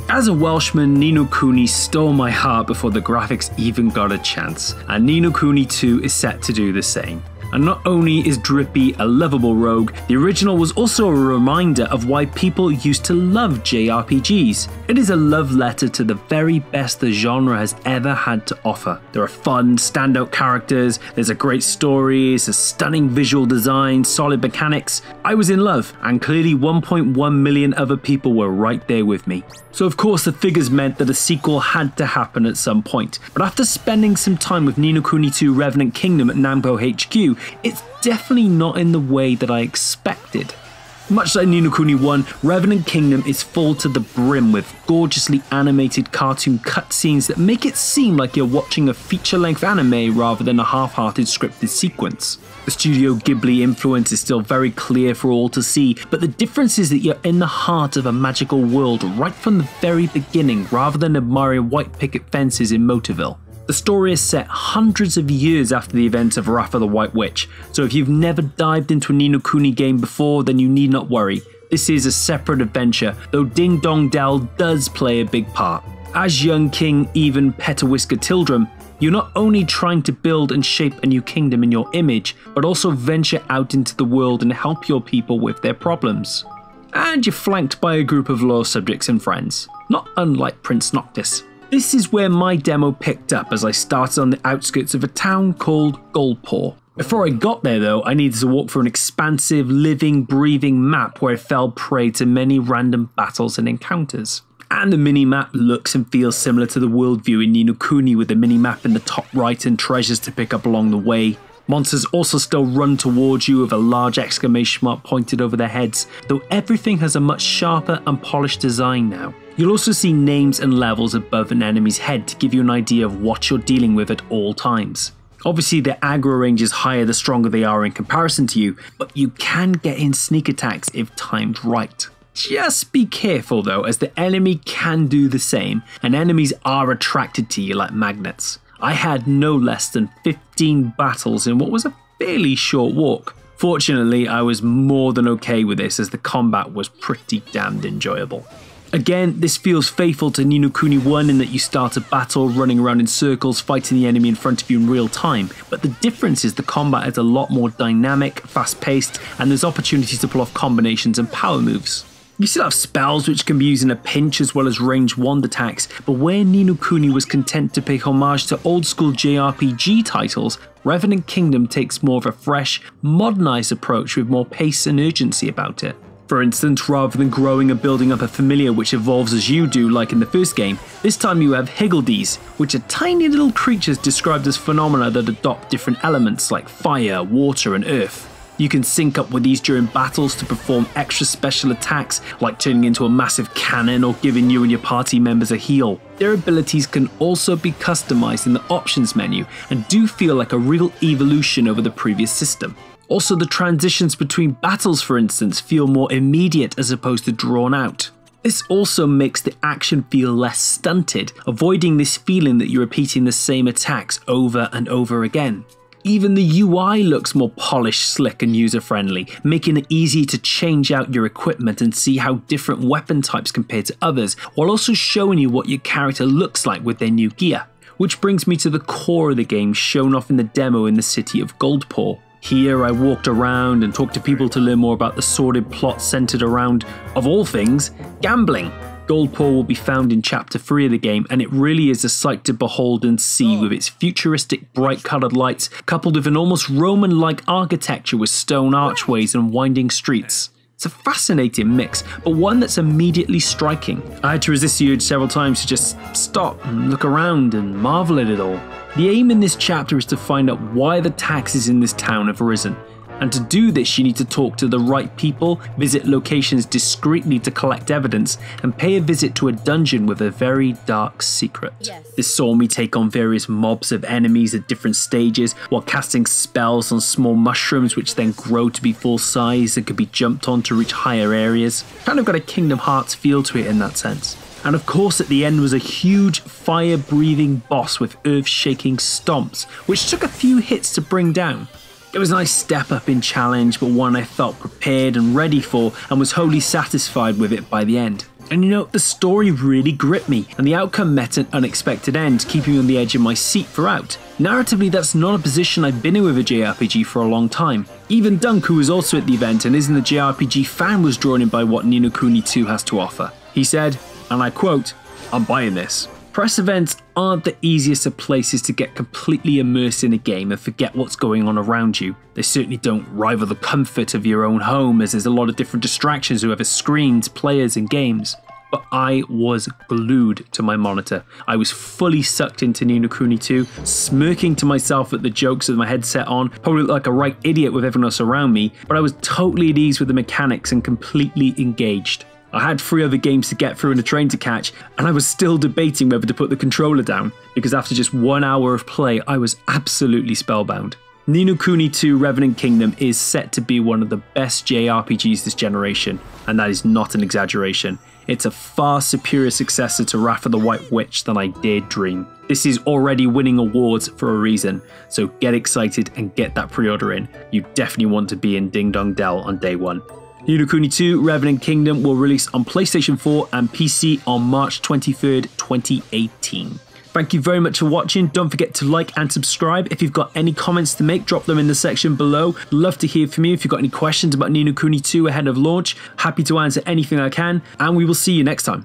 As a Welshman, Ni no Kuni stole my heart before the graphics even got a chance, and Ni no Kuni 2 is set to do the same. And not only is Drippy a lovable rogue, the original was also a reminder of why people used to love JRPGs. It is a love letter to the very best the genre has ever had to offer. There are fun, standout characters, there's a great story, it's a stunning visual design, solid mechanics. I was in love, and clearly 1.1 million other people were right there with me. So of course the figures meant that a sequel had to happen at some point, but after spending some time with Ni no Kuni 2 Revenant Kingdom at Namco HQ, it's definitely not in the way that I expected. Much like Ni no Kuni 1, Revenant Kingdom is full to the brim with gorgeously animated cartoon cutscenes that make it seem like you're watching a feature-length anime rather than a half-hearted scripted sequence. The Studio Ghibli influence is still very clear for all to see, but the difference is that you're in the heart of a magical world right from the very beginning rather than admiring white picket fences in Motorville. The story is set hundreds of years after the events of Wrath of the White Witch, so if you've never dived into a Ni no Kuni game before, then you need not worry. This is a separate adventure, though Ding Dong Dell does play a big part. As young King Even Petawhisker Tildrum, you're not only trying to build and shape a new kingdom in your image, but also venture out into the world and help your people with their problems. And you're flanked by a group of loyal subjects and friends, not unlike Prince Noctis. This is where my demo picked up as I started on the outskirts of a town called Goldpaw. Before I got there though, I needed to walk through an expansive, living, breathing map where I fell prey to many random battles and encounters. And the minimap looks and feels similar to the worldview in Ni no Kuni with the minimap in the top right and treasures to pick up along the way. Monsters also still run towards you with a large exclamation mark pointed over their heads, though everything has a much sharper and polished design now. You'll also see names and levels above an enemy's head to give you an idea of what you're dealing with at all times. Obviously their aggro range is higher the stronger they are in comparison to you, but you can get in sneak attacks if timed right. Just be careful though, as the enemy can do the same, and enemies are attracted to you like magnets. I had no less than 15 battles in what was a fairly short walk. Fortunately, I was more than okay with this as the combat was pretty damned enjoyable. Again, this feels faithful to Ni no Kuni 1 in that you start a battle running around in circles fighting the enemy in front of you in real time, but the difference is the combat is a lot more dynamic, fast paced, and there's opportunities to pull off combinations and power moves. You still have spells which can be used in a pinch as well as ranged wand attacks, but where Ni no Kuni was content to pay homage to old school JRPG titles, Revenant Kingdom takes more of a fresh, modernised approach with more pace and urgency about it. For instance, rather than growing and building up a familiar which evolves as you do like in the first game, this time you have Higgledies, which are tiny little creatures described as phenomena that adopt different elements like fire, water and earth. You can sync up with these during battles to perform extra special attacks like turning into a massive cannon or giving you and your party members a heal. Their abilities can also be customized in the options menu and do feel like a real evolution over the previous system. Also, the transitions between battles, for instance, feel more immediate as opposed to drawn out. This also makes the action feel less stunted, avoiding this feeling that you're repeating the same attacks over and over again. Even the UI looks more polished, slick and user-friendly, making it easy to change out your equipment and see how different weapon types compare to others, while also showing you what your character looks like with their new gear. Which brings me to the core of the game shown off in the demo in the city of Goldpaw. Here I walked around and talked to people to learn more about the sordid plot centered around, of all things, gambling. Goldpaw will be found in Chapter 3 of the game, and it really is a sight to behold and see with its futuristic bright coloured lights coupled with an almost Roman-like architecture with stone archways and winding streets. It's a fascinating mix, but one that's immediately striking. I had to resist the urge several times to just stop and look around and marvel at it all. The aim in this chapter is to find out why the taxes in this town have arisen. And to do this, you need to talk to the right people, visit locations discreetly to collect evidence, and pay a visit to a dungeon with a very dark secret. Yes. This saw me take on various mobs of enemies at different stages, while casting spells on small mushrooms which then grow to be full size and could be jumped on to reach higher areas. Kind of got a Kingdom Hearts feel to it in that sense. And of course at the end was a huge fire-breathing boss with earth-shaking stomps, which took a few hits to bring down. It was a nice step up in challenge, but one I felt prepared and ready for and was wholly satisfied with it by the end. And you know, the story really gripped me, and the outcome met an unexpected end, keeping me on the edge of my seat throughout. Narratively, that's not a position I've been in with a JRPG for a long time. Even Dunk, who was also at the event and isn't a JRPG fan, was drawn in by what Ni no Kuni 2 has to offer. He said, and I quote, "I'm buying this." Press events aren't the easiest of places to get completely immersed in a game and forget what's going on around you. They certainly don't rival the comfort of your own home, as there's a lot of different distractions, whoever screens, players and games. But I was glued to my monitor. I was fully sucked into Ni no Kuni 2, smirking to myself at the jokes with my headset on, probably looked like a right idiot with everyone else around me, but I was totally at ease with the mechanics and completely engaged. I had 3 other games to get through and a train to catch, and I was still debating whether to put the controller down, because after just 1 hour of play, I was absolutely spellbound. Ni no Kuni 2 Revenant Kingdom is set to be one of the best JRPGs this generation, and that is not an exaggeration. It's a far superior successor to Wrath of the White Witch than I dared dream. This is already winning awards for a reason, so get excited and get that pre-order in. You definitely want to be in Ding Dong Dell on day 1. Ni no Kuni 2 Revenant Kingdom will release on PlayStation 4 and PC on March 23rd, 2018. Thank you very much for watching. Don't forget to like and subscribe. If you've got any comments to make, drop them in the section below. Love to hear from you. If you've got any questions about Ni no Kuni 2 ahead of launch, happy to answer anything I can, and we will see you next time.